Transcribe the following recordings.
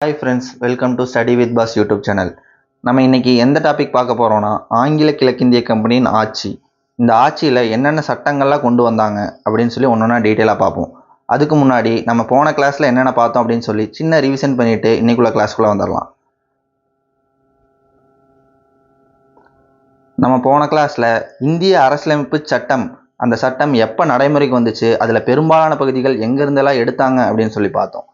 Hi friends, welcome to study with pass YouTube channel. நம்ம இன்னைக்கு எந்த டாபிக் பார்க்க போகிறோம்னா, ஆங்கில கிழக்கிந்திய கம்பெனியின் ஆட்சி. இந்த ஆட்சியில் என்னென்ன சட்டங்கள்லாம் கொண்டு வந்தாங்க அப்படின்னு சொல்லி ஒன்று ஒன்றா டீட்டெயிலாக பார்ப்போம். அதுக்கு முன்னாடி நம்ம போன கிளாஸில் என்னென்ன பார்த்தோம் அப்படின்னு சொல்லி சின்ன ரிவிஷன் பண்ணிவிட்டு இன்னைக்குள்ள கிளாஸ்க்குள்ளே வந்துடலாம். நம்ம போன கிளாஸில் இந்திய அரசியலமைப்பு சட்டம், அந்த சட்டம் எப்போ நடைமுறைக்கு வந்துச்சு, அதில் பெரும்பாலான பகுதிகள் எங்கேருந்தெல்லாம் எடுத்தாங்க அப்படின்னு சொல்லி பார்த்தோம்.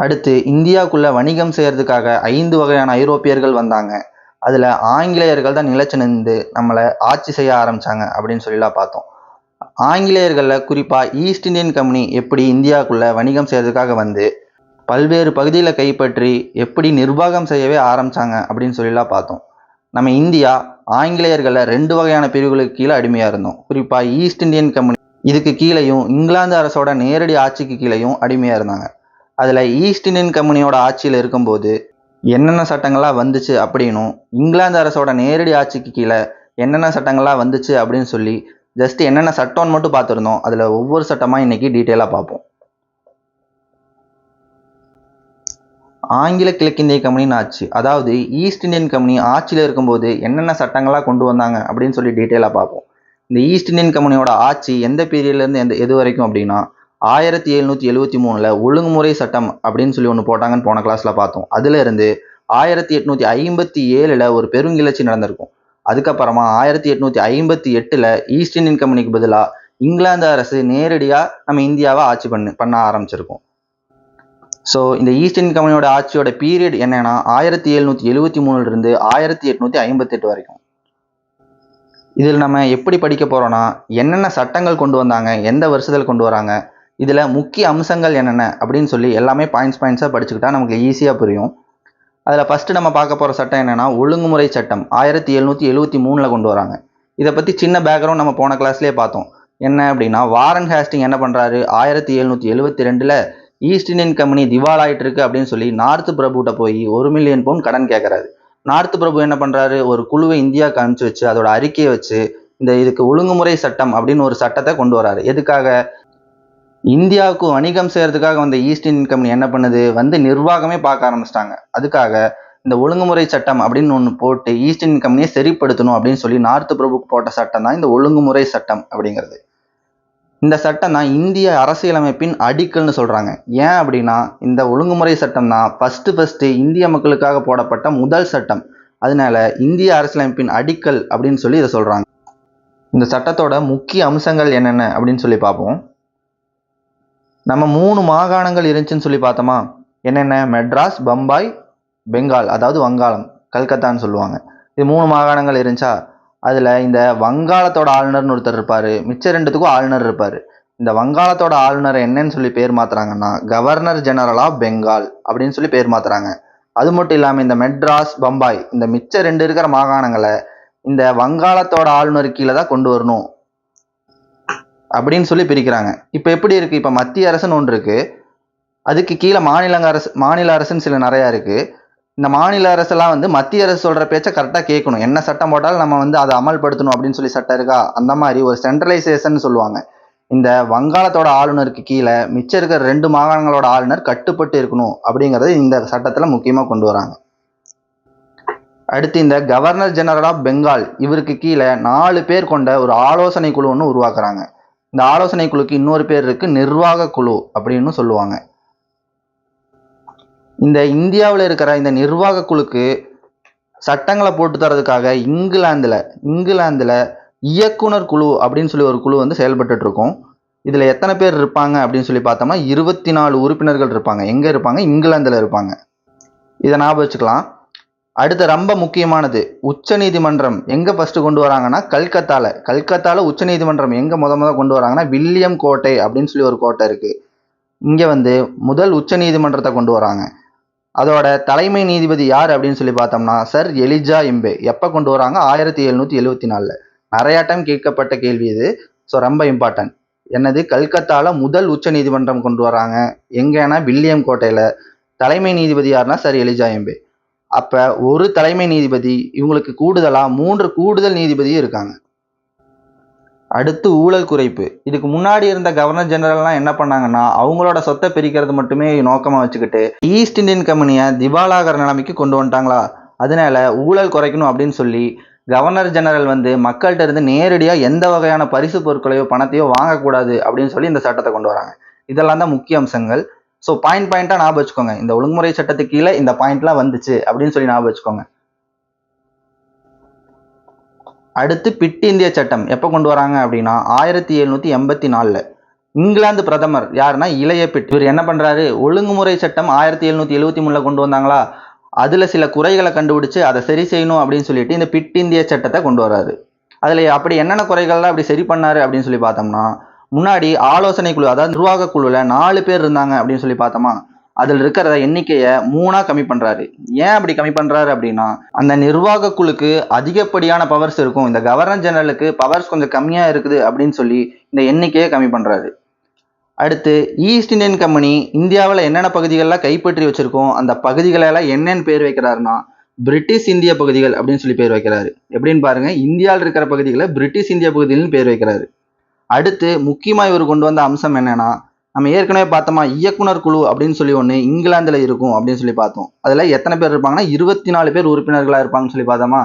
அடுத்து இந்தியாவுக்குள்ள வணிகம் செய்யறதுக்காக 5 வகையான ஐரோப்பியர்கள் வந்தாங்க. அதில் ஆங்கிலேயர்கள் தான் நிலைச்சு நின்று நம்மளை ஆட்சி செய்ய ஆரம்பித்தாங்க அப்படின்னு சொல்லிலாம் பார்த்தோம். ஆங்கிலேயர்களில் குறிப்பாக ஈஸ்ட் இந்தியன் கம்பெனி எப்படி இந்தியாவுக்குள்ள வணிகம் செய்யறதுக்காக வந்து பல்வேறு பகுதியில் கைப்பற்றி எப்படி நிர்வாகம் செய்யவே ஆரம்பித்தாங்க அப்படின்னு சொல்லிலாம் பார்த்தோம். நம்ம இந்தியா ஆங்கிலேயர்களில் 2 வகையான பிரிவுகளுக்கு கீழே அடிமையாக இருந்தோம். குறிப்பாக ஈஸ்ட் இந்தியன் கம்பெனி இதுக்கு கீழேயும் இங்கிலாந்து அரசோட நேரடி ஆட்சிக்கு கீழேயும் அடிமையாக இருந்தாங்க. அதில் ஈஸ்ட் இந்தியன் கம்பெனியோட ஆட்சியில் இருக்கும்போது என்னென்ன சட்டங்கள்லாம் வந்துச்சு அப்படின்னும், இங்கிலாந்து அரசோட நேரடி ஆட்சிக்கு கீழே என்னென்ன சட்டங்கள்லாம் வந்துச்சு அப்படின்னு சொல்லி ஜஸ்ட் என்னென்ன சட்டம்னு மட்டும் பார்த்துருந்தோம். அதில் ஒவ்வொரு சட்டமாக இன்னைக்கு டீட்டெயிலாக பார்ப்போம். ஆங்கில கிழக்கிந்திய கம்பெனின்னு ஆட்சி, அதாவது ஈஸ்ட் இந்தியன் கம்பெனி ஆட்சியில் இருக்கும்போது என்னென்ன சட்டங்களாக கொண்டு வந்தாங்க அப்படின்னு சொல்லி டீட்டெயிலாக பார்ப்போம். இந்த ஈஸ்ட் இந்தியன் கம்பெனியோட ஆட்சி எந்த பீரியட்லேருந்து எது வரைக்கும் அப்படின்னா 1773 ஒழுங்குமுறை சட்டம் அப்படின்னு சொல்லி ஒன்று போட்டாங்கன்னு போன கிளாஸில் பார்த்தோம். அதுலேருந்து 1857 ஒரு பெருங்கிளர்ச்சி நடந்திருக்கும். அதுக்கப்புறமா 1858 ஈஸ்ட் இந்தியன் கம்பெனிக்கு பதிலாக இங்கிலாந்து அரசு நேரடியாக நம்ம இந்தியாவை ஆட்சி பண்ண ஆரம்பிச்சிருக்கோம். ஸோ இந்த ஈஸ்ட் இந்தியன் கம்பெனியோட ஆட்சியோட பீரியட் என்னன்னா 1773 1858 வரைக்கும். இதில் நம்ம எப்படி படிக்க போகிறோன்னா, என்னென்ன சட்டங்கள் கொண்டு வந்தாங்க, எந்த வருஷத்தில் கொண்டு வராங்க, இதில் முக்கிய அம்சங்கள் என்னென்ன அப்படின்னு சொல்லி எல்லாமே பாயிண்ட்ஸாக படிச்சுக்கிட்டா நமக்கு ஈஸியாக புரியும். அதில் ஃபஸ்ட்டு நம்ம பார்க்க போகிற சட்டம் என்னென்னா ஒழுங்குமுறை சட்டம் 1773 கொண்டு வராங்க. இதை பற்றி சின்ன பேக்ரவுண்ட் நம்ம போன கிளாஸ்லேயே பார்த்தோம். என்ன அப்படின்னா, வாரன் ஹேஸ்டிங் என்ன பண்ணுறாரு, 1772 ஈஸ்ட் இந்தியன் கம்பெனி திவாலாயிட்டு இருக்கு அப்படின்னு சொல்லி நார்த் பிரபுகிட்ட போய் 1 மில்லியன் பவுண்ட் கடன் கேட்குறாரு. நார்த் பிரபு என்ன பண்ணுறாரு, ஒரு குழுவை இந்தியாவுக்கு அனுப்பிச்சு வச்சு அதோட அறிக்கையை வச்சு இதுக்கு ஒழுங்குமுறை சட்டம் அப்படின்னு ஒரு சட்டத்தை கொண்டு வராரு. எதுக்காக, இந்தியாவுக்கு வணிகம் செய்யறதுக்காக வந்த ஈஸ்ட் இந்தியன் கம்பெனி என்ன பண்ணுது, நிர்வாகமே பார்க்க ஆரம்பிச்சிட்டாங்க. அதுக்காக இந்த ஒழுங்குமுறை சட்டம் அப்படின்னு ஒன்று போட்டு ஈஸ்ட் இந்தியன் கம்பெனியை சரிப்படுத்தணும் அப்படின்னு சொல்லி நார்த் பிரபுக்கு போட்ட சட்டம் தான் இந்த ஒழுங்குமுறை சட்டம் அப்படிங்கிறது. இந்த சட்டம் தான் இந்திய அரசியலமைப்பின் அடிக்கல்னு சொல்றாங்க. ஏன் அப்படின்னா, இந்த ஒழுங்குமுறை சட்டம் தான் ஃபர்ஸ்ட் இந்திய மக்களுக்காக போடப்பட்ட முதல் சட்டம். அதனால இந்திய அரசியலமைப்பின் அடிக்கல் அப்படின்னு சொல்லி இதை சொல்றாங்க. இந்த சட்டத்தோட முக்கிய அம்சங்கள் என்னென்ன அப்படின்னு சொல்லி பார்ப்போம். நம்ம 3 மாகாணங்கள் இருந்துச்சுன்னு சொல்லி பார்த்தோமா. என்னென்ன, மெட்ராஸ், பம்பாய், பெங்கால், அதாவது வங்காளம், கல்கத்தான்னு சொல்லுவாங்க. இது 3 மாகாணங்கள் இருந்துச்சா. அதில் இந்த வங்காளத்தோட ஆளுநர்னு ஒருத்தர் இருப்பார், மிச்ச 2த்துக்கும் ஆளுநர் இருப்பார். இந்த வங்காளத்தோட ஆளுநரை என்னன்னு சொல்லி பேர் மாற்றுறாங்கன்னா கவர்னர் ஜெனரல் ஆஃப் பெங்கால் அப்படின்னு சொல்லி பேர் மாற்றுறாங்க. அது மட்டும் இல்லாமல் இந்த மெட்ராஸ், பம்பாய், இந்த மிச்ச 2 இருக்கிற மாகாணங்களை இந்த வங்காளத்தோட ஆளுநர் கீழே தான் கொண்டு வரணும் அப்படின்னு சொல்லி பிரிக்கிறாங்க. இப்போ எப்படி இருக்குது, இப்போ மத்திய அரசுன்னு ஒன்று இருக்குது, அதுக்கு கீழே மாநில அரசுன்னு சில நிறையா இருக்குது. இந்த மாநில அரசெல்லாம் மத்திய அரசு சொல்கிற பேச்சை கரெக்டாக கேட்கணும். என்ன சட்டம் போட்டாலும் நம்ம அதை அமல்படுத்தணும் அப்படின்னு சொல்லி சட்டம் இருக்கா, அந்த மாதிரி ஒரு சென்ட்ரலைசேஷன் சொல்லுவாங்க. இந்த வங்காளத்தோட ஆளுநருக்கு கீழே மிச்சம் இருக்கிற 2 மாகாணங்களோட ஆளுநர் கட்டுப்பட்டு இருக்கணும் அப்படிங்கிறது இந்த சட்டத்தில் முக்கியமாக கொண்டு வராங்க. அடுத்து இந்த கவர்னர் ஜெனரல் ஆஃப் பெங்கால், இவருக்கு கீழே 4 பேர் கொண்ட ஒரு ஆலோசனை குழு ஒன்று உருவாக்குறாங்க. இந்த ஆலோசனை குழுக்கு இன்னொரு பேர் இருக்கு, நிர்வாக குழு அப்படின்னு சொல்லுவாங்க. இந்த இந்தியாவில் இருக்கிற இந்த நிர்வாக குழுக்கு சட்டங்களை போட்டு தரதுக்காக இங்கிலாந்துல இயக்குனர் குழு அப்படின்னு சொல்லி ஒரு குழு செயல்பட்டு இருக்கும். இதுல எத்தனை பேர் இருப்பாங்க அப்படின்னு சொல்லி பார்த்தோம்னா 24 உறுப்பினர்கள் இருப்பாங்க. எங்க இருப்பாங்க, இங்கிலாந்துல இருப்பாங்க. இதை ஞாபகம் வச்சுக்கலாம். அடுத்த ரொம்ப முக்கியமானது, உச்ச நீதிமன்றம் எங்க ஃபர்ஸ்ட் கொண்டு வராங்கன்னா கல்கத்தால உச்ச நீதிமன்றம் எங்க முத கொண்டு வராங்கன்னா வில்லியம் கோட்டை அப்படின்னு சொல்லி ஒரு கோட்டை இருக்கு. இங்க முதல் உச்ச நீதிமன்றத்தை கொண்டு வராங்க. அதோட தலைமை நீதிபதி யார் அப்படின்னு சொல்லி பார்த்தோம்னா சர் எலிஜா எம்பே. எப்போ கொண்டு வராங்க, 1774. நிறையா டைம் கேட்கப்பட்ட கேள்வி இது. ஸோ ரொம்ப இம்பார்ட்டன்ட். என்னது, கல்கத்தால முதல் உச்ச நீதிமன்றம் கொண்டு வராங்க. எங்கன்னா வில்லியம் கோட்டையில. தலைமை நீதிபதி யாருன்னா சர் எலிஜா எம்பே. அப்ப ஒரு தலைமை நீதிபதி, இவங்களுக்கு கூடுதலா 3 கூடுதல் நீதிபதியும் இருக்காங்க. அடுத்து ஊழல் குறைப்பு. இதுக்கு முன்னாடி இருந்த கவர்னர் ஜெனரல்லாம் என்ன பண்ணாங்கன்னா, அவங்களோட சொத்தை பிரிக்கிறது மட்டுமே நோக்கமா வச்சுக்கிட்டு ஈஸ்ட் இந்தியன் கம்பெனியை திவாலாகிற நிலைமைக்கு கொண்டு வந்துட்டாங்களா. அதனால ஊழல் குறைக்கணும் அப்படின்னு சொல்லி கவர்னர் ஜெனரல் வந்து மக்கள்கிட்ட இருந்து நேரடியாக எந்த வகையான பரிசு பொருட்களையோ பணத்தையோ வாங்கக்கூடாது அப்படின்னு சொல்லி இந்த சட்டத்தை கொண்டு வராங்க. இதெல்லாம் தான் முக்கிய அம்சங்கள். ஸோ பாயிண்டாக ஞாபகம் வச்சுக்கோங்க. இந்த ஒழுங்குமுறை சட்டத்துக்கு கீழே இந்த பாயிண்ட்லாம் வந்துச்சு அப்படின்னு சொல்லி ஞாபகம் வச்சுக்கோங்க. அடுத்து பிட் இந்திய சட்டம் எப்போ கொண்டு வராங்க அப்படின்னா 1784. இங்கிலாந்து பிரதமர் யாருன்னா இளைய பிட். இவர் என்ன பண்றாரு, ஒழுங்குமுறை சட்டம் 1773 கொண்டு வந்தாங்களா, அதுல சில குறைகளை கண்டுபிடிச்சு அதை சரி செய்யணும் அப்படின்னு சொல்லிட்டு இந்த பிட் இந்திய சட்டத்தை கொண்டு வராரு. அதுல அப்படி என்னென்ன குறைகள்லாம் அப்படி சரி பண்ணாரு அப்படின்னு சொல்லி பார்த்தோம்னா, முன்னாடி ஆலோசனை குழு அதாவது நிர்வாக குழுல 4 பேர் இருந்தாங்க அப்படின்னு சொல்லி பார்த்தோமா, அதில் இருக்கிற எண்ணிக்கையை 3ஆ கம்மி பண்றாரு. ஏன் அப்படி கம்மி பண்றாரு அப்படின்னா, அந்த நிர்வாக குழுக்கு அதிகப்படியான பவர்ஸ் இருக்கும், இந்த கவர்னர் ஜெனரலுக்கு பவர்ஸ் கொஞ்சம் கம்மியா இருக்குது அப்படின்னு சொல்லி இந்த எண்ணிக்கையை கம்மி பண்றாரு. அடுத்து ஈஸ்ட் இந்தியன் கம்பெனி இந்தியாவில் என்னென்ன பகுதிகளெலாம் கைப்பற்றி வச்சிருக்கோம், அந்த பகுதிகளெல்லாம் என்னென்னு பேர் வைக்கிறாருன்னா பிரிட்டிஷ் இந்திய பகுதிகள் அப்படின்னு சொல்லி பேர் வைக்கிறாரு. எப்படின்னு பாருங்க, இந்தியாவில் இருக்கிற பகுதிகளை பிரிட்டிஷ் இந்திய பகுதிகள்னு பேர் வைக்கிறாரு. அடுத்து முக்கியமாக இவர் கொண்டு வந்த அம்சம் என்னன்னா, நம்ம ஏற்கனவே பார்த்தோமா இயக்குனர் குழு அப்படின்னு சொல்லி ஒன்று இங்கிலாந்துல இருக்கும் அப்படின்னு சொல்லி பார்த்தோம். அதில் எத்தனை பேர் இருப்பாங்கன்னா 24 பேர் உறுப்பினர்களாக இருப்பாங்கன்னு சொல்லி பார்த்தோமா.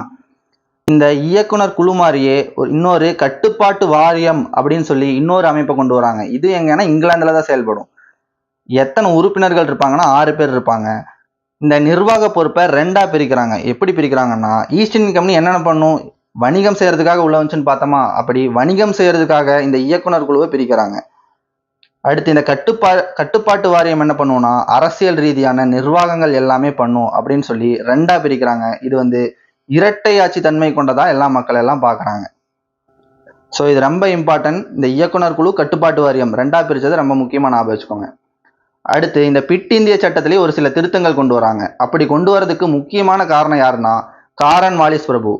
இந்த இயக்குனர் குழு மாதிரியே இன்னொரு கட்டுப்பாட்டு வாரியம் அப்படின்னு சொல்லி இன்னொரு அமைப்பை கொண்டு வராங்க. இது எங்கன்னா இங்கிலாந்துல தான் செயல்படும். எத்தனை உறுப்பினர்கள் இருப்பாங்கன்னா 6 பேர் இருப்பாங்க. இந்த நிர்வாக பொறுப்பை 2ஆ பிரிக்கிறாங்க. எப்படி பிரிக்கிறாங்கன்னா, ஈஸ்ட் இந்தியன் கம்பெனி என்னென்ன பண்ணும், வணிகம் செய்யறதுக்காக உள்ள வந்துச்சுன்னு பார்த்தோமா, அப்படி வணிகம் செய்யறதுக்காக இந்த இயக்குனர் குழுவை பிரிக்கிறாங்க. அடுத்து இந்த கட்டுப்பாட்டு வாரியம் என்ன பண்ணுவோம்னா, அரசியல் ரீதியான நிர்வாகங்கள் எல்லாமே பண்ணும் அப்படின்னு சொல்லி 2ஆ பிரிக்கிறாங்க. இது வந்து இரட்டை ஆட்சி தன்மை கொண்டதா எல்லா மக்கள் எல்லாம் பார்க்குறாங்க. ஸோ இது ரொம்ப இம்பார்ட்டன்ட். இந்த இயக்குனர் குழு கட்டுப்பாட்டு வாரியம் 2ஆ பிரிச்சது ரொம்ப முக்கியமாக ஞாபகம் வச்சுக்கோங்க. அடுத்து இந்த பிட் இந்திய சட்டத்திலேயே ஒரு சில திருத்தங்கள் கொண்டு வராங்க. அப்படி கொண்டு வரதுக்கு முக்கியமான காரணம் யாருன்னா காரன் வாலிஸ் பிரபு.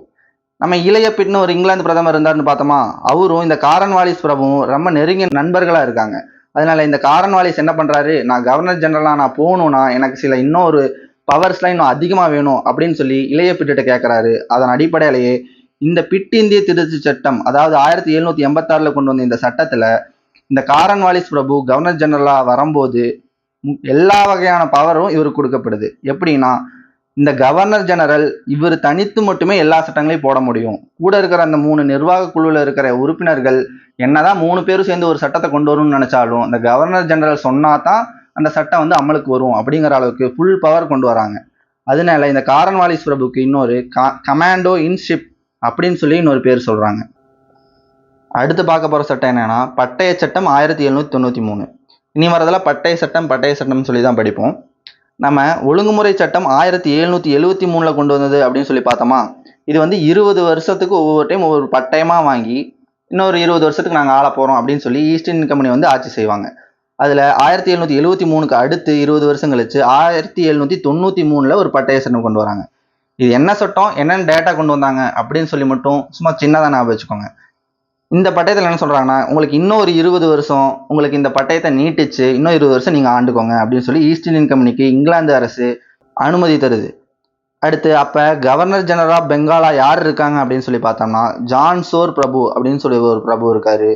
நம்ம இளைய பிட்னு ஒரு இங்கிலாந்து பிரதமர் இருந்தாருன்னு பார்த்தோமா, அவரும் இந்த காரன் வாலிஸ் பிரபுவும் ரொம்ப நெருங்கிய நண்பர்களாக இருக்காங்க. அதனால இந்த காரன் வாலிஸ் என்ன பண்றாரு, நான் கவர்னர் ஜெனரலா நான் போகணும்னா எனக்கு சில இன்னொரு பவர்ஸ்லாம் இன்னும் அதிகமாக வேணும் அப்படின்னு சொல்லி இளைய பிட்டு கேட்குறாரு. அதன் அடிப்படையிலேயே இந்த பிட் இந்திய திருத்த சட்டம், அதாவது 1786 கொண்டு வந்த இந்த சட்டத்தில் இந்த காரன் வாலிஸ் பிரபு கவர்னர் ஜெனரலா வரும்போது எல்லா வகையான பவரும் இவருக்கு கொடுக்கப்படுது. எப்படின்னா, இந்த கவர்னர் ஜெனரல் இவர் தனித்து மட்டுமே எல்லா சட்டங்களையும் போட முடியும். கூட இருக்கிற அந்த 3 நிர்வாக குழுவில் இருக்கிற உறுப்பினர்கள் என்னதான் 3 பேரும் சேர்ந்து ஒரு சட்டத்தை கொண்டு வரணும்னு நினைச்சாலும் இந்த கவர்னர் ஜெனரல் சொன்னா தான் அந்த சட்டம் வந்து அமலுக்கு வரும் அப்படிங்கிற அளவுக்கு ஃபுல் பவர் கொண்டு வராங்க. அதனால இந்த காரன் வாலிஸ் பிரபுக்கு இன்னொரு கமாண்டோ இன்ஷிப் அப்படின்னு சொல்லி இன்னொரு பேர் சொல்றாங்க. அடுத்து பார்க்க போற சட்டம் என்னன்னா பட்டய சட்டம் 1793. இனி வரதெல்லாம் பட்டய சட்டம் சொல்லி தான் படிப்போம். நம்ம ஒழுங்குமுறை சட்டம் 1773 கொண்டு வந்தது அப்படின்னு சொல்லி பார்த்தோமா, இது வந்து 20 வருஷத்துக்கு ஒவ்வொரு டைம் ஒவ்வொரு பட்டயமாக வாங்கி இன்னொரு 20 வருஷத்துக்கு நாங்கள் ஆள போகிறோம் அப்படின்னு சொல்லி ஈஸ்ட் இந்தியன் கம்பெனி வந்து ஆட்சி செய்வாங்க. அதில் 1773 அடுத்து 20 வருஷம் கழிச்சு 1793 ஒரு பட்டய சட்டம் கொண்டு வராங்க. இது என்ன சட்டம், என்னென்ன டேட்டா கொண்டு வந்தாங்க அப்படின்னு சொல்லி மட்டும் சும்மா சின்னதாக ஞாபகம் வச்சுக்கோங்க. இந்த பட்டயத்தில் என்ன சொல்கிறாங்கன்னா, உங்களுக்கு இன்னொரு 20 வருஷம் உங்களுக்கு இந்த பட்டயத்தை நீட்டிச்சு இன்னும் 20 வருஷம் நீங்கள் ஆண்டுக்கோங்க அப்படின்னு சொல்லி ஈஸ்ட் இந்தியன் கம்பெனிக்கு இங்கிலாந்து அரசு அனுமதி தருது. அடுத்து அப்போ கவர்னர் ஜெனரல் ஆஃப் பெங்காலா யார் இருக்காங்க அப்படின்னு சொல்லி பார்த்தோம்னா ஜான் சோர் பிரபு அப்படின்னு சொல்லி ஒரு பிரபு இருக்காரு.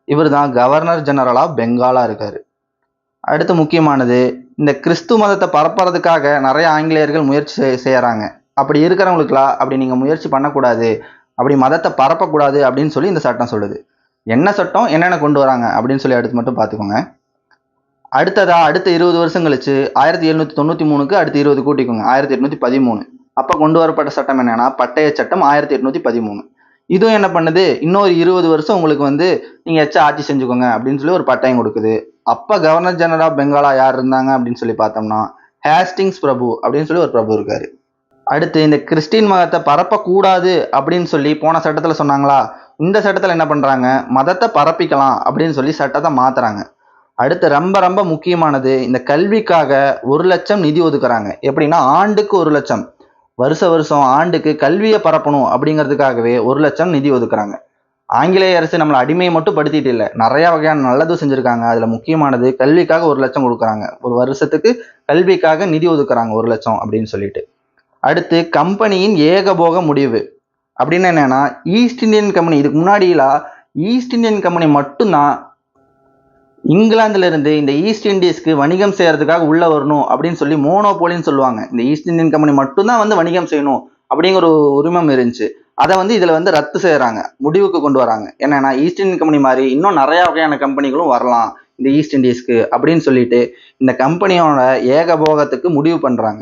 இவர் தான் கவர்னர் ஜெனரல் ஆஃப் பெங்காலா இருக்காரு. அடுத்து முக்கியமானது, இந்த கிறிஸ்து மதத்தை பரப்புறதுக்காக நிறைய ஆங்கிலேயர்கள் முயற்சி செய்யறாங்க. அப்படி இருக்கிறவங்களுக்குலாம் அப்படி நீங்கள் முயற்சி பண்ணக்கூடாது, அப்படி மதத்தை பரப்பக்கூடாது அப்படின்னு சொல்லி இந்த சட்டம் சொல்லுது. என்ன சட்டம் என்னென்ன கொண்டு வராங்க அப்படின்னு சொல்லி அடுத்து மட்டும் பார்த்துக்கோங்க. அடுத்த 20 வருஷம் கழிச்சு 1793 அடுத்து 20 கூட்டிக்கோங்க, 1813. அப்போ கொண்டு வரப்பட்ட சட்டம் என்னன்னா பட்டய சட்டம் 1813. இதுவும் என்ன பண்ணுது, இன்னொரு 20 வருஷம் உங்களுக்கு வந்து நீங்கள் எச்சா ஆட்சி செஞ்சுக்கோங்க அப்படின்னு சொல்லி ஒரு பட்டயம் கொடுக்குது. அப்போ கவர்னர் ஜெனரல் ஆஃப் பெங்காலா யார் இருந்தாங்க அப்படின்னு சொல்லி பார்த்தோம்னா ஹேஸ்டிங்ஸ் பிரபு அப்படின்னு சொல்லி ஒரு பிரபு இருக்காரு. அடுத்து இந்த கிறிஸ்டின் மதத்தை பரப்பக்கூடாது அப்படின்னு சொல்லி போன சட்டத்தில் சொன்னாங்களா, இந்த சட்டத்தில் என்ன பண்ணுறாங்க, மதத்தை பரப்பிக்கலாம் அப்படின்னு சொல்லி சட்டத்தை மாற்றுறாங்க. அடுத்து ரொம்ப ரொம்ப முக்கியமானது, இந்த கல்விக்காக 1 லட்சம் நிதி ஒதுக்குறாங்க. எப்படின்னா ஆண்டுக்கு 1 லட்சம், வருஷம் ஆண்டுக்கு கல்வியை பரப்பணும் அப்படிங்கிறதுக்காகவே 1 லட்சம் நிதி ஒதுக்குறாங்க. ஆங்கிலேய அரசு நம்மளை அடிமையை மட்டும் படுத்திட்டு இல்லை, நிறைய வகையான நல்லதும் செஞ்சுருக்காங்க. அதில் முக்கியமானது கல்விக்காக 1 லட்சம் கொடுக்குறாங்க. ஒரு வருஷத்துக்கு கல்விக்காக நிதி ஒதுக்குறாங்க 1 லட்சம் அப்படின்னு சொல்லிட்டு. அடுத்து கம்பெனியின் ஏகபோக முடிவு அப்படின்னு என்னன்னா, ஈஸ்ட் இந்தியன் கம்பெனி இதுக்கு முன்னாடிலாம் ஈஸ்ட் இந்தியன் கம்பெனி மட்டும்தான் இங்கிலாந்துல இருந்து இந்த ஈஸ்ட் இண்டீஸ்க்கு வணிகம் செய்யறதுக்காக உள்ள வரணும் அப்படின்னு சொல்லி மோனோபோலின்னு சொல்லுவாங்க. இந்த ஈஸ்ட் இந்தியன் கம்பெனி மட்டும்தான் வந்து வணிகம் செய்யணும் அப்படிங்கிற ஒரு உரிமம் இருந்துச்சு. அதை வந்து இதுல வந்து ரத்து செய்யறாங்க, முடிவுக்கு கொண்டு வராங்க. என்னன்னா ஈஸ்ட் இந்தியன் கம்பெனி மாதிரி இன்னும் நிறைய வகையான கம்பெனிகளும் வரலாம் இந்த ஈஸ்ட் இண்டீஸ்க்கு அப்படின்னு சொல்லிட்டு இந்த கம்பெனியோட ஏகபோகத்துக்கு முடிவு பண்றாங்க.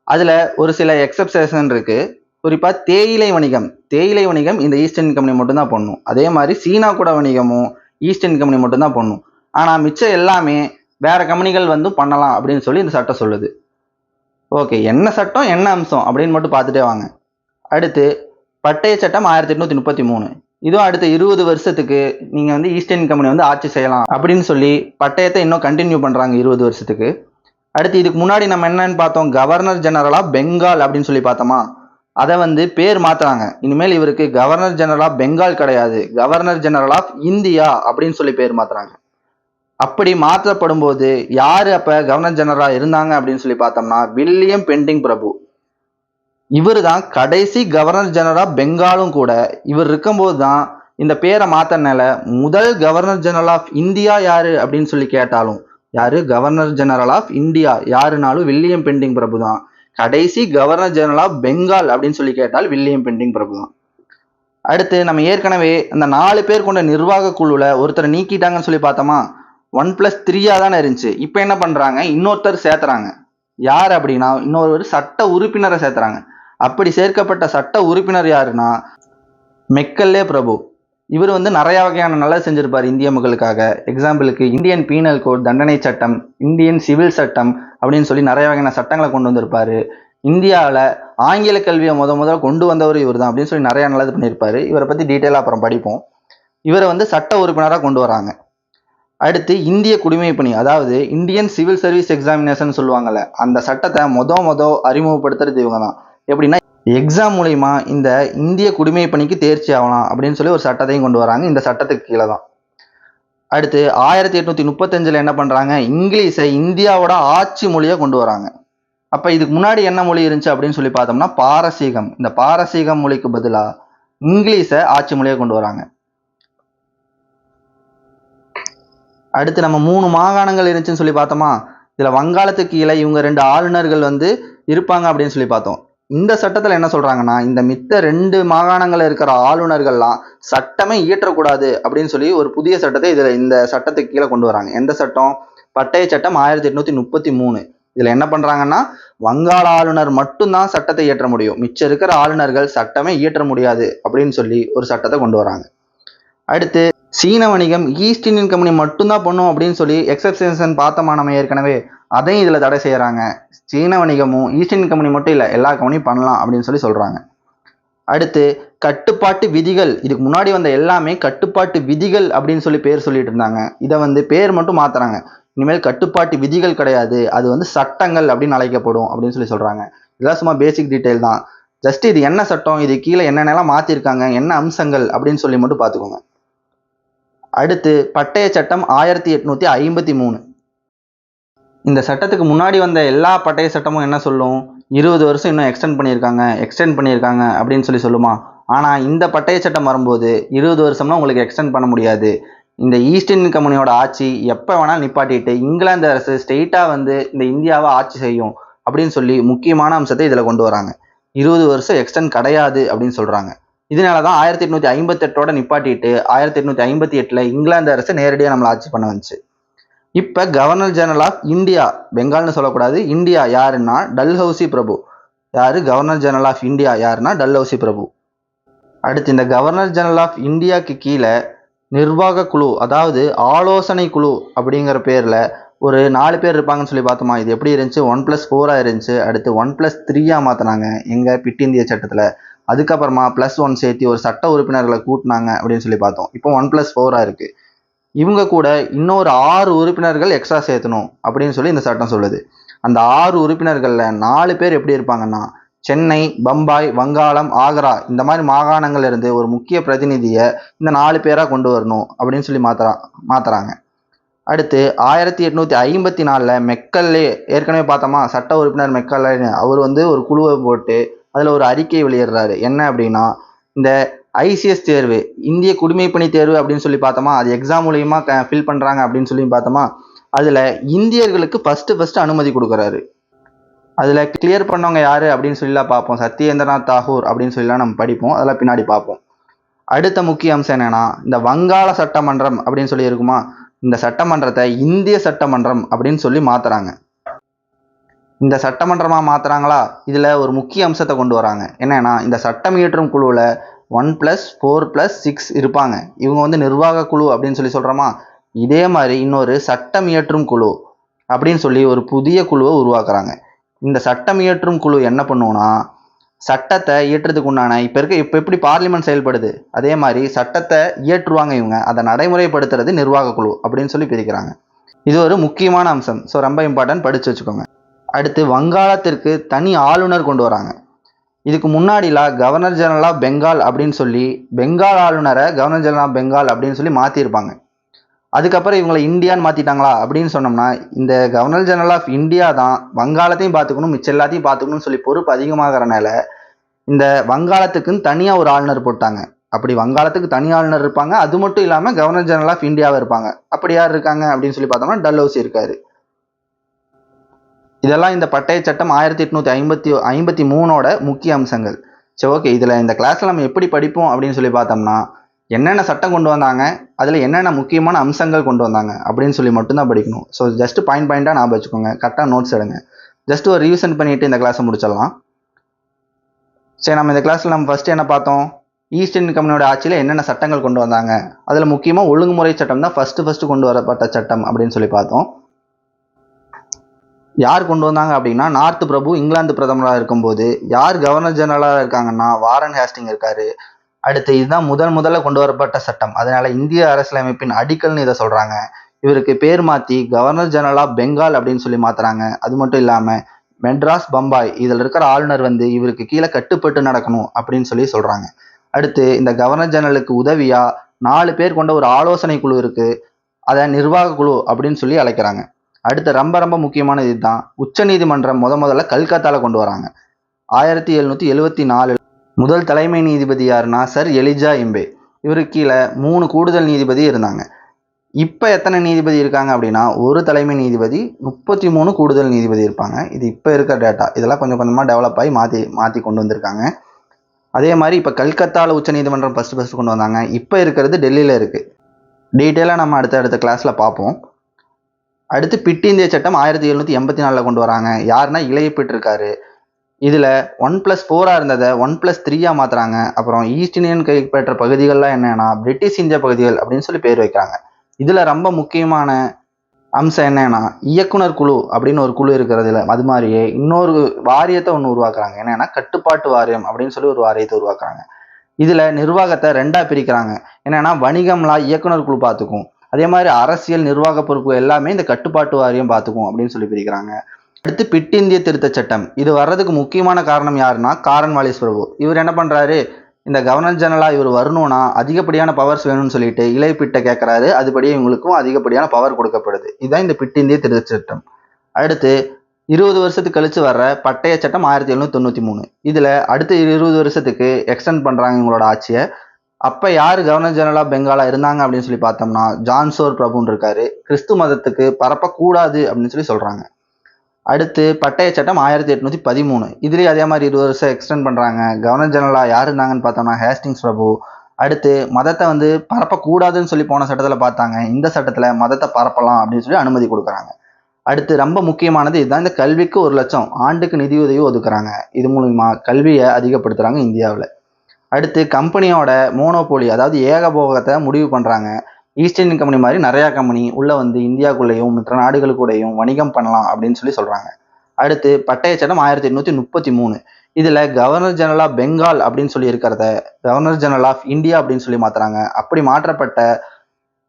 அதுல ஒரு சில எக்ஸப்ஷன் இருக்கு. குறிப்பா தேயிலை வணிகம் இந்த ஈஸ்ட் இந்தியன் கம்பெனி மட்டும்தான் பண்ணும். அதே மாதிரி சீனா கூட வணிகமும் ஈஸ்ட் இந்தியன் கம்பெனி மட்டும்தான் பண்ணும். ஆனா மிச்சம் எல்லாமே வேற கம்பெனிகள் வந்து பண்ணலாம் அப்படின்னு சொல்லி இந்த சட்டம் சொல்லுது. ஓகே, என்ன சட்டம் என்ன அம்சம் அப்படின்னு மட்டும் பார்த்துட்டே வாங்க. அடுத்து பட்டய சட்டம் 1833. இதுவும் அடுத்த 20 வருஷத்துக்கு நீங்க வந்து ஈஸ்ட் இந்தியன் கம்பெனி வந்து ஆட்சி செய்யலாம் அப்படின்னு சொல்லி பட்டயத்தை இன்னும் கண்டினியூ பண்றாங்க 20 வருஷத்துக்கு. அடுத்து இதுக்கு முன்னாடி நம்ம என்னன்னு பார்த்தோம், கவர்னர் ஜெனரல் ஆஃப் பெங்கால் அப்படின்னு சொல்லி பார்த்தோமா. அதை வந்து பேர் மாத்துறாங்க. இனிமேல் இவருக்கு கவர்னர் ஜெனரல் ஆஃப் பெங்கால் கிடையாது, கவர்னர் ஜெனரல் ஆஃப் இந்தியா அப்படின்னு சொல்லி பேர் மாத்துறாங்க. அப்படி மாற்றப்படும் போது யாரு அப்ப கவர்னர் ஜெனரலா இருந்தாங்க அப்படின்னு சொல்லி பார்த்தோம்னா வில்லியம் பெண்டிங் பிரபு. இவர் தான் கடைசி கவர்னர் ஜெனரல் ஆஃப் பெங்காலும் கூட. இவர் இருக்கும்போது தான் இந்த பேரை மாத்தனால முதல் கவர்னர் ஜெனரல் ஆஃப் இந்தியா யாரு அப்படின்னு சொல்லி கேட்டாலும் யாரு கவர்னர் ஜெனரல் ஆஃப் இந்தியா யாருனாலும் வில்லியம் பெண்டிங் பிரபு தான். கடைசி கவர்னர் ஜெனரல் ஆஃப் பெங்கால் அப்படின்னு சொல்லி கேட்டால் வில்லியம் பெண்டிங் பிரபு தான். அடுத்து நம்ம ஏற்கனவே அந்த 4 பேர் கொண்ட நிர்வாக குழுல ஒருத்தரை நீக்கிட்டாங்கன்னு சொல்லி பார்த்தோமா. 1+3 தானே இருந்துச்சு. இப்போ என்ன பண்றாங்க, இன்னொருத்தர் சேர்த்துறாங்க. யார் அப்படின்னா இன்னொரு சட்ட உறுப்பினரை சேர்த்துறாங்க. அப்படி சேர்க்கப்பட்ட சட்ட உறுப்பினர் யாருன்னா மெக்கல்லே பிரபு. இவர் வந்து நிறைய வகையான நல்லது செஞ்சிருப்பார் இந்திய மக்களுக்காக. எக்ஸாம்பிளுக்கு இந்தியன் பீனல் கோட் தண்டனை சட்டம், இந்தியன் சிவில் சட்டம் அப்படின்னு சொல்லி நிறைய வகையான சட்டங்களை கொண்டு வந்திருப்பாரு. இந்தியாவில் ஆங்கில கல்வியை முதல்ல கொண்டு வந்தவர் இவர் தான் அப்படின்னு சொல்லி நிறைய நல்லது பண்ணியிருப்பாரு. இவரை பத்தி டீட்டெயிலாக அப்புறம் படிப்போம். இவரை வந்து சட்ட உறுப்பினராக கொண்டு வராங்க. அடுத்து இந்திய குடிமை பணி, அதாவது இந்தியன் சிவில் சர்வீஸ் எக்ஸாமினேஷன் சொல்லுவாங்கல்ல, அந்த சட்டத்தை அறிமுகப்படுத்துறது இவங்க தான். எப்படின்னா எக்ஸாம் மூலியமா இந்த இந்திய குடிமை பணிக்கு தேர்ச்சி ஆகலாம் அப்படின்னு சொல்லி ஒரு சட்டத்தையும் கொண்டு வராங்க. இந்த சட்டத்துக்கு கீழே தான். அடுத்து 1835 என்ன பண்றாங்க, இங்கிலீஷை இந்தியாவோட ஆட்சி மொழியை கொண்டு வராங்க. அப்ப இதுக்கு முன்னாடி என்ன மொழி இருந்துச்சு அப்படின்னு சொல்லி பார்த்தோம்னா பாரசீகம். இந்த பாரசீகம் மொழிக்கு பதிலா இங்கிலீஷை ஆட்சி மொழியை கொண்டு வராங்க. அடுத்து நம்ம 3 மாகாணங்கள் இருந்துச்சுன்னு சொல்லி பார்த்தோமா. இதுல வங்காளத்துக்கு கீழே இவங்க 2 ஆளுநர்கள் வந்து இருப்பாங்க அப்படின்னு சொல்லி பார்த்தோம். இந்த சட்டத்துல என்ன சொல்றாங்கன்னா, இந்த மித்த 2 மாகாணங்கள் இருக்கிற ஆளுநர்கள்லாம் சட்டமே இயற்றக்கூடாது அப்படின்னு சொல்லி ஒரு புதிய சட்டத்தை இதுல இந்த சட்டத்துக்கு கீழே கொண்டு வராங்க. எந்த சட்டம், பட்டய சட்டம் 1833. இதுல என்ன பண்றாங்கன்னா வங்காள ஆளுநர் மட்டும்தான் சட்டத்தை இயற்ற முடியும், மிச்சம் இருக்கிற ஆளுநர்கள் சட்டமே இயற்ற முடியாது அப்படின்னு சொல்லி ஒரு சட்டத்தை கொண்டு வராங்க. அடுத்து சீன வணிகம் ஈஸ்ட் இந்தியன் கம்பெனி மட்டும்தான் பண்ணும் அப்படின்னு சொல்லி எக்ஸப்ஷன் பார்த்தோமா நம்ம ஏற்கனவே. அதையும் இதுல தடை செய்யறாங்க. சீன வணிகமும் ஈஸ்ட் இந்தியன் கம்பெனி மட்டும் இல்லை, எல்லா கம்பெனியும் பண்ணலாம் அப்படின்னு சொல்லி சொல்றாங்க. அடுத்து கட்டுப்பாட்டு விதிகள். இதுக்கு முன்னாடி வந்த எல்லாமே கட்டுப்பாட்டு விதிகள் அப்படின்னு சொல்லி பேர் சொல்லிட்டு இருந்தாங்க. இதை வந்து பேர் மட்டும் மாத்துறாங்க. இனிமேல் கட்டுப்பாட்டு விதிகள் கிடையாது, அது வந்து சட்டங்கள் அப்படின்னு அழைக்கப்படும் அப்படின்னு சொல்லி சொல்றாங்க. இதெல்லாம் சும்மா பேசிக் டீட்டெயில் தான். ஜஸ்ட் இது என்ன சட்டம், இது கீழே என்னென்னலாம் மாத்திருக்காங்க, என்ன அம்சங்கள் அப்படின்னு சொல்லி மட்டும் பார்த்துக்கோங்க. அடுத்து பட்டய சட்டம் 1853. இந்த சட்டத்துக்கு முன்னாடி வந்த எல்லா பட்டய சட்டமும் என்ன சொல்லும், 20 வருஷம் இன்னும் எக்ஸ்டெண்ட் பண்ணியிருக்காங்க அப்படின்னு சொல்லி சொல்லுமா. ஆனால் இந்த பட்டய சட்டம் வரும்போது 20 வருஷம்லாம் உங்களுக்கு எக்ஸ்டெண்ட் பண்ண முடியாது. இந்த ஈஸ்ட் இந்தியன் கம்பெனியோட ஆட்சி எப்போ வேணால் நிப்பாட்டிட்டு இங்கிலாந்து அரசு ஸ்ட்ரெயிட்டாக வந்து இந்த இந்தியாவை ஆட்சி செய்யும் அப்படின்னு சொல்லி முக்கியமான அம்சத்தை இதில் கொண்டு வராங்க. 20 வருஷம் எக்ஸ்டெண்ட் கிடையாது அப்படின்னு சொல்கிறாங்க. இதனால தான் 1858 நிப்பாட்டிட்டு 1858 இங்கிலாந்து அரசு நேரடியாக நம்மளை ஆட்சி பண்ண வந்துச்சு. இப்போ கவர்னர் ஜெனரல் ஆஃப் இந்தியா, பெங்கால்னு சொல்லக்கூடாது, இந்தியா யாருன்னா டல்ஹவுசி பிரபு. யாரு கவர்னர் ஜெனரல் ஆஃப் இந்தியா யாருன்னா டல்ஹவுசி பிரபு. அடுத்து இந்த கவர்னர் ஜெனரல் ஆஃப் இந்தியாவுக்கு கீழே நிர்வாக குழு, அதாவது ஆலோசனை குழு அப்படிங்கிற பேரில் ஒரு 4 பேர் இருப்பாங்கன்னு சொல்லி பார்த்தோமா. இது எப்படி இருந்துச்சு, 1+4 இருந்துச்சு. அடுத்து 1+3 மாற்றினாங்க எங்கள் பிட் இந்திய சட்டத்தில். அதுக்கப்புறமா +1 சேர்த்து ஒரு சட்ட உறுப்பினர்களை கூட்டினாங்க அப்படின்னு சொல்லி பார்த்தோம். இப்போ 1+4 இருக்கு. இவங்க கூட இன்னொரு 6 உறுப்பினர்கள் எக்ஸ்ட்ரா சேர்த்தணும் அப்படின்னு சொல்லி இந்த சட்டம் சொல்லுது. அந்த 6 உறுப்பினர்கள்ல 4 பேர் எப்படி இருப்பாங்கன்னா சென்னை, பம்பாய், வங்காளம், ஆக்ரா இந்த மாதிரி மாகாணங்கள்ல இருந்து ஒரு முக்கிய பிரதிநிதியை இந்த 4 பேரா கொண்டு வரணும் அப்படின்னு சொல்லி மாத்துறாங்க. அடுத்து 1854 மெக்கல்லே, ஏற்கனவே பார்த்தோமா சட்ட உறுப்பினர் மெக்கல்லே, அவர் வந்து ஒரு குழுவை போட்டு அதுல ஒரு அறிக்கை வெளியிடுறாரு. என்ன அப்படின்னா, இந்த ஐசிஎஸ் தேர்வு, இந்திய குடிமைப்பணி தேர்வு அப்படின்னு சொல்லி பார்த்தோமா, அது எக்ஸாம் மூலியமா ஃபில் பண்றாங்க அப்படின்னு சொல்லி பார்த்தோமா, அதுல இந்தியர்களுக்கு ஃபர்ஸ்ட் அனுமதி கொடுக்குறாரு. அதுல கிளியர் பண்ணவங்க யாரு அப்படின்னு சொல்லலாம் பார்ப்போம். சத்யேந்திரநாத் தாகூர் அப்படின்னு சொல்லலாம் நம்ம படிப்போம், அதெல்லாம் பின்னாடி பார்ப்போம். அடுத்த முக்கிய அம்சம் என்னன்னா, இந்த வங்காள சட்டமன்றம் அப்படின்னு சொல்லி இருக்குமா, இந்த சட்டமன்றத்தை இந்திய சட்டமன்றம் அப்படின்னு சொல்லி மாத்துறாங்க. இந்த சட்டமன்றமா மாத்துறாங்களா, இதுல ஒரு முக்கிய அம்சத்தை கொண்டு வராங்க. என்னன்னா, இந்த சட்டம் இயற்றும் குழுவில் 1+4+6 இருப்பாங்க. இவங்க வந்து நிர்வாக குழு அப்படின்னு சொல்லி சொல்றோமா, இதே மாதிரி இன்னொரு சட்டம் இயற்றும் குழு அப்படின்னு சொல்லி ஒரு புதிய குழுவை உருவாக்குறாங்க. இந்த சட்டம் இயற்றும் குழு என்ன பண்ணுவோம்னா, சட்டத்தை இயற்றுறதுக்கு உண்டான இப்போ எப்படி பார்லிமெண்ட் செயல்படுது, அதே மாதிரி சட்டத்தை இயற்றுவாங்க இவங்க, அதை நடைமுறைப்படுத்துறது நிர்வாக குழு அப்படின்னு சொல்லி பிரிக்கிறாங்க. இது ஒரு முக்கியமான அம்சம். ஸோ ரொம்ப இம்பார்ட்டன்ட், படிச்சு வச்சுக்கோங்க. அடுத்து வங்காளத்திற்கு தனி ஆளுநர் கொண்டு வராங்க. இதுக்கு முன்னாடிலாம் கவர்னர் ஜெனரல் ஆஃப் பெங்கால் அப்படின்னு சொல்லி பெங்கால் ஆளுநரை கவர்னர் ஜெனரல் ஆஃப் பெங்கால் அப்படின்னு சொல்லி மாற்றிருப்பாங்க. அதுக்கப்புறம் இவங்களை இந்தியான்னு மாற்றிட்டாங்களா அப்படின்னு சொன்னோம்னா, இந்த கவர்னர் ஜெனரல் ஆஃப் இந்தியா தான் வங்காளத்தையும் பார்த்துக்கணும், மிச்சம் எல்லாத்தையும் பார்த்துக்கணும்னு சொல்லி பொறுப்பு அதிகமாகறனால இந்த வங்காளத்துக்குன்னு தனியாக ஒரு ஆளுநர் போட்டாங்க. அப்படி வங்காளத்துக்கு தனி ஆளுநர் இருப்பாங்க. அது மட்டும் இல்லாமல் கவர்னர் ஜெனரல் ஆஃப் இந்தியாவை இருப்பாங்க. அப்படி யார் இருக்காங்க அப்படின்னு சொல்லி பார்த்தோம்னா, டல்ஹௌசி இருக்காரு. இதெல்லாம் இந்த பட்டய சட்டம் 1853 முக்கிய அம்சங்கள். சரி, ஓகே. இதில் இந்த கிளாஸில் நம்ம எப்படி படிப்போம் அப்படின்னு சொல்லி பார்த்தோம்னா, என்னென்ன சட்டம் கொண்டு வந்தாங்க, அதில் என்னென்ன முக்கியமான அம்சங்கள் கொண்டு வந்தாங்க அப்படின்னு சொல்லி மட்டும்தான் படிக்கணும். ஸோ ஜஸ்ட் பாயிண்டாக ஞாபகம் வச்சுக்கோங்க, கரெக்டாக நோட்ஸ் எடுங்க. ஜஸ்ட் ஒரு ரிவிஷன் பண்ணிட்டு இந்த கிளாஸை முடிச்சிடலாம். சரி, நம்ம இந்த கிளாஸில் நம்ம ஃபர்ஸ்ட் என்ன பார்த்தோம், ஈஸ்ட் இந்தியன் கம்பெனியோட ஆட்சியில் என்னென்ன சட்டங்கள் கொண்டு வந்தாங்க, அதில் முக்கியமாக ஒழுங்குமுறை சட்டம் தான் ஃபர்ஸ்ட் கொண்டு வரப்பட்ட சட்டம் அப்படின்னு சொல்லி பார்த்தோம். யார் கொண்டு வந்தாங்க அப்படின்னா, நார்த் பிரபு இங்கிலாந்து பிரதமராக இருக்கும்போது யார் கவர்னர் ஜெனரலாக இருக்காங்கன்னா, வாரன் ஹேஸ்டிங் இருக்காரு. அடுத்து இதுதான் முதல்ல கொண்டு வரப்பட்ட சட்டம், அதனால இந்திய அரசியலமைப்பின் அடிக்கல்னு இதை சொல்றாங்க. இவருக்கு பேர் மாற்றி கவர்னர் ஜெனரல் ஆஃப் பெங்கால் அப்படின்னு சொல்லி மாத்துறாங்க. அது மட்டும் இல்லாமல் மெட்ராஸ், பம்பாய் இதில் இருக்கிற ஆளுநர் வந்து இவருக்கு கீழே கட்டுப்பட்டு நடக்கணும் அப்படின்னு சொல்லி சொல்றாங்க. அடுத்து இந்த கவர்னர் ஜெனரலுக்கு உதவியா 4 பேர் கொண்ட ஒரு ஆலோசனை குழு இருக்கு, அதை நிர்வாக குழு அப்படின்னு சொல்லி அழைக்கிறாங்க. அடுத்து ரொம்ப முக்கியமானது இதுதான், உச்ச நீதிமன்றம் முதல்ல கல்கத்தால கொண்டு வராங்க. 1774 முதல் தலைமை நீதிபதி யாருன்னா சர் எலிஜா எம்பே. இவருக்கு கீழே 3 கூடுதல் நீதிபதி இருந்தாங்க. இப்போ எத்தனை நீதிபதி இருக்காங்க அப்படின்னா, ஒரு தலைமை நீதிபதி, 33 கூடுதல் நீதிபதி இருப்பாங்க. இது இப்போ இருக்கிற டேட்டா, இதெல்லாம் கொஞ்சமாக டெவலப் ஆகி மாற்றி கொண்டு வந்திருக்காங்க. அதே மாதிரி இப்போ கல்கத்தாவில் உச்ச நீதிமன்றம் ஃபர்ஸ்ட் கொண்டு வந்தாங்க. இப்போ இருக்கிறது டெல்லியில் இருக்குது. டீட்டெயிலாக நம்ம அடுத்த கிளாஸில் பார்ப்போம். அடுத்து பிட் இந்திய சட்டம் 1784 கொண்டு வராங்க. யாருன்னா இளையபிட் இருக்காரு. இதில் 1+4 இருந்ததை 1+3 மாற்றுறாங்க. அப்புறம் ஈஸ்ட் இந்தியன் கைப்பற்ற பகுதிகள்லாம் என்னன்னா பிரிட்டிஷ் இந்திய பகுதிகள் அப்படின்னு சொல்லி பேர் வைக்கிறாங்க. இதில் ரொம்ப முக்கியமான அம்சம் என்னன்னா, இயக்குனர் குழு அப்படின்னு ஒரு குழு இருக்கிறதுல அது மாதிரியே இன்னொரு வாரியத்தை ஒன்று உருவாக்குறாங்க. என்னன்னா கட்டுப்பாட்டு வாரியம் அப்படின்னு சொல்லி ஒரு வாரியத்தை உருவாக்குறாங்க. இதில் நிர்வாகத்தை 2ஆ பிரிக்கிறாங்க. என்னன்னா வணிகம்லாம் இயக்குனர் குழு பார்த்துக்கும், அதே மாதிரி அரசியல் நிர்வாக பொறுப்பு எல்லாமே இந்த கட்டுப்பாட்டு வாரியம் பார்த்துக்கும் அப்படின்னு சொல்லி பிரிக்கிறாங்க. அடுத்து பிட் இந்திய திருத்த சட்டம். இது வர்றதுக்கு முக்கியமான காரணம் யாருன்னா காரன்வாலிஸ் பிரபு. இவர் என்ன பண்றாரு, இந்த கவர்னர் ஜெனரலா இவர் வரணும்னா அதிகப்படியான பவர்ஸ் வேணும்னு சொல்லிட்டு இளையபிட்டை கேட்கறாரு. அதுபடியே இவங்களுக்கும் அதிகப்படியான பவர் கொடுக்கப்படுது. இதுதான் இந்த பிட் இந்திய திருத்த சட்டம். அடுத்து 20 வருஷத்துக்கு கழிச்சு வர்ற பட்டய சட்டம் 1793. இதுல அடுத்த 20 வருஷத்துக்கு எக்ஸ்டெண்ட் பண்றாங்க இவங்களோட ஆட்சியை. அப்ப யாரு கவர்னர் ஜெனரல் ஆஃப் பெங்காலா இருந்தாங்க அப்படின்னு சொல்லி பார்த்தோம்னா, ஜான்சோர் பிரபுன்னு இருக்காரு. கிறிஸ்து மதத்துக்கு பரப்பக்கூடாது அப்படின்னு சொல்லி சொல்றாங்க. அடுத்து பட்டய சட்டம் 1813. இதுலேயே அதே மாதிரி 20 வருஷம் எக்ஸ்டெண்ட் பண்ணுறாங்க. கவர்னர் ஜெனரலாக யார் இருந்தாங்கன்னு பார்த்தோம்னா ஹேஸ்டிங்ஸ் பிரபு. அடுத்து மதத்தை வந்து பரப்பக்கூடாதுன்னு சொல்லி போன சட்டத்தில் பார்த்தாங்க. இந்த சட்டத்தில் மதத்தை பரப்பலாம் அப்படின்னு சொல்லி அனுமதி கொடுக்குறாங்க. அடுத்து ரொம்ப முக்கியமானது இதுதான், இந்த கல்விக்கு 1 லட்சம் ஆண்டுக்கு நிதியுதவி ஒதுக்குறாங்க. இது மூலிமா கல்வியை அதிகப்படுத்துகிறாங்க இந்தியாவில். அடுத்து கம்பெனியோட மோனோபோலி, அதாவது ஏகபோகத்தை முடிவு பண்ணுறாங்க. ஈஸ்ட் இந்தியன் கம்பெனி மாதிரி நிறையா கம்பெனி உள்ளே வந்து இந்தியாவுக்குள்ளேயும் மற்ற நாடுகளுக்கூடையும் வணிகம் பண்ணலாம் அப்படின்னு சொல்லி சொல்கிறாங்க. அடுத்து பட்டய சட்டம் 1833. இதில் கவர்னர் ஜெனரல் ஆஃப் பெங்கால் அப்படின்னு சொல்லி இருக்கிறத கவர்னர் ஜெனரல் ஆஃப் இந்தியா அப்படின்னு சொல்லி மாற்றுறாங்க. அப்படி மாற்றப்பட்ட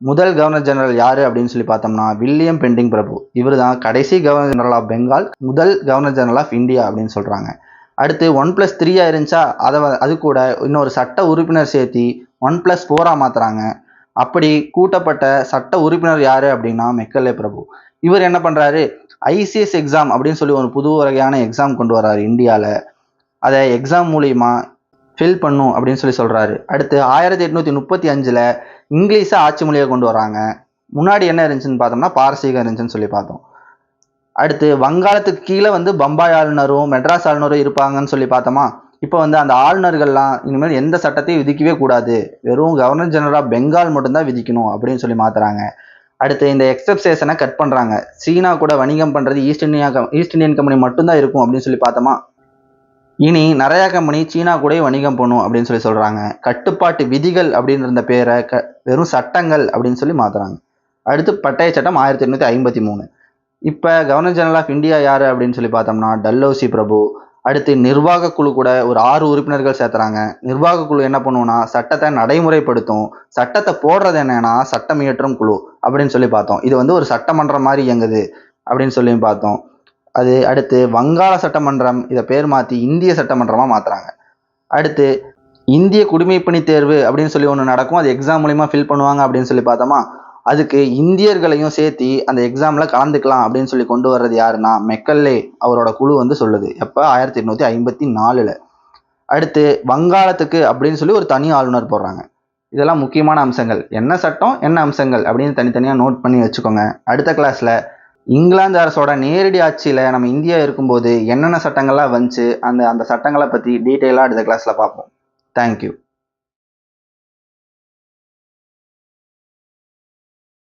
முதல் கவர்னர் ஜெனரல் யாரு அப்படின்னு சொல்லி பார்த்தோம்னா வில்லியம் பெண்டிங் பிரபு. இவர் தான் கடைசி கவர்னர் ஜெனரல் ஆஃப் பெங்கால், முதல் கவர்னர் ஜெனரல் ஆஃப் இந்தியா அப்படின்னு சொல்கிறாங்க. அடுத்து 1+3 இருந்துச்சா, அது கூட இன்னொரு சட்ட உறுப்பினர் சேர்த்தி 1+4 மாற்றுறாங்க. அப்படி கூட்டப்பட்ட சட்ட உறுப்பினர் யாரு அப்படின்னா மெக்கலே பிரபு. இவர் என்ன பண்றாரு, ஐசிஎஸ் எக்ஸாம் அப்படின்னு சொல்லி ஒரு புது வகையான எக்ஸாம் கொண்டு வர்றாரு இந்தியாவில். அதை எக்ஸாம் மூலியமா ஃபில் பண்ணும் அப்படின்னு சொல்கிறாரு. அடுத்து 1835 இங்கிலீஷை ஆட்சி மொழியை கொண்டு வராங்க. முன்னாடி என்ன இருந்துச்சுன்னு பார்த்தோம்னா பாரசீகம் இருந்துச்சுன்னு சொல்லி பார்த்தோம். அடுத்து வங்காளத்துக்கு கீழே பம்பாய் ஆளுநரும் மெட்ராஸ் ஆளுநரும் இருப்பாங்கன்னு சொல்லி பார்த்தோமா. இப்போ அந்த ஆளுநர்கள்லாம் இனிமேல் எந்த சட்டத்தையும் விதிக்கவே கூடாது, வெறும் கவர்னர் ஜெனரல் ஆஃப் பெங்கால் மட்டும்தான் விதிக்கணும் அப்படின்னு சொல்லி மாத்துறாங்க. அடுத்து இந்த எக்ஸப்ஷனை கட் பண்றாங்க. சீனா கூட வணிகம் பண்றது ஈஸ்ட் இந்தியன் கம்பெனி மட்டும்தான் இருக்கும் அப்படின்னு சொல்லி பார்த்தோமா. இனி நிறைய கம்பெனி சீனா கூட வணிகம் பண்ணும் அப்படின்னு சொல்லி சொல்றாங்க. கட்டுப்பாட்டு விதிகள் அப்படின்னு இருந்த பேரை வெறும் சட்டங்கள் அப்படின்னு சொல்லி மாத்துறாங்க. அடுத்து பட்டய சட்டம் 1853. இப்போ கவர்னர் ஜெனரல் ஆஃப் இந்தியா யார் அப்படின்னு சொல்லி பார்த்தோம்னா டல்ஹௌசி பிரபு. அடுத்து நிர்வாக குழு கூட ஒரு 6 உறுப்பினர்கள் சேர்த்துறாங்க. நிர்வாக குழு என்ன பண்ணுவோம்னா சட்டத்தை நடைமுறைப்படுத்தும். சட்டத்தை போடுறது என்னன்னா சட்டம் இயற்றும் குழு அப்படின்னு சொல்லி பார்த்தோம். இது ஒரு சட்டமன்றம் மாதிரி இயங்குது அப்படின்னு சொல்லி பார்த்தோம். அது அடுத்து வங்காள சட்டமன்றம் இதை பேர் மாற்றி இந்திய சட்டமன்றமாக மாற்றுறாங்க. அடுத்து இந்திய குடிமைப்பணி தேர்வு அப்படின்னு சொல்லி ஒன்று நடக்கும். அது எக்ஸாம் மூலிமா ஃபில் பண்ணுவாங்க அப்படின்னு சொல்லி பார்த்தோமா. அதுக்கு இந்தியர்களையும் சேர்த்து அந்த எக்ஸாம்ல கலந்துக்கலாம் அப்படின்னு சொல்லி கொண்டு வர்றது யாருன்னா மெக்கல்லே அவரோட குழு சொல்லுது. எப்போ 1854. அடுத்து வங்காளத்துக்கு அப்படின்னு சொல்லி ஒரு தனி ஆளுநர் போடுறாங்க. இதெல்லாம் முக்கியமான அம்சங்கள். என்ன சட்டம் என்ன அம்சங்கள் அப்படின்னு தனித்தனியாக நோட் பண்ணி வச்சுக்கோங்க. அடுத்த கிளாஸ்ல இங்கிலாந்து அரசோட நேரடி ஆட்சியில் நம்ம இந்தியா இருக்கும்போது என்னென்ன சட்டங்கள்லாம் வந்துச்சு அந்த சட்டங்களை பற்றி டீட்டெயிலாக அடுத்த கிளாஸ்ல பார்ப்போம். தேங்க்யூ.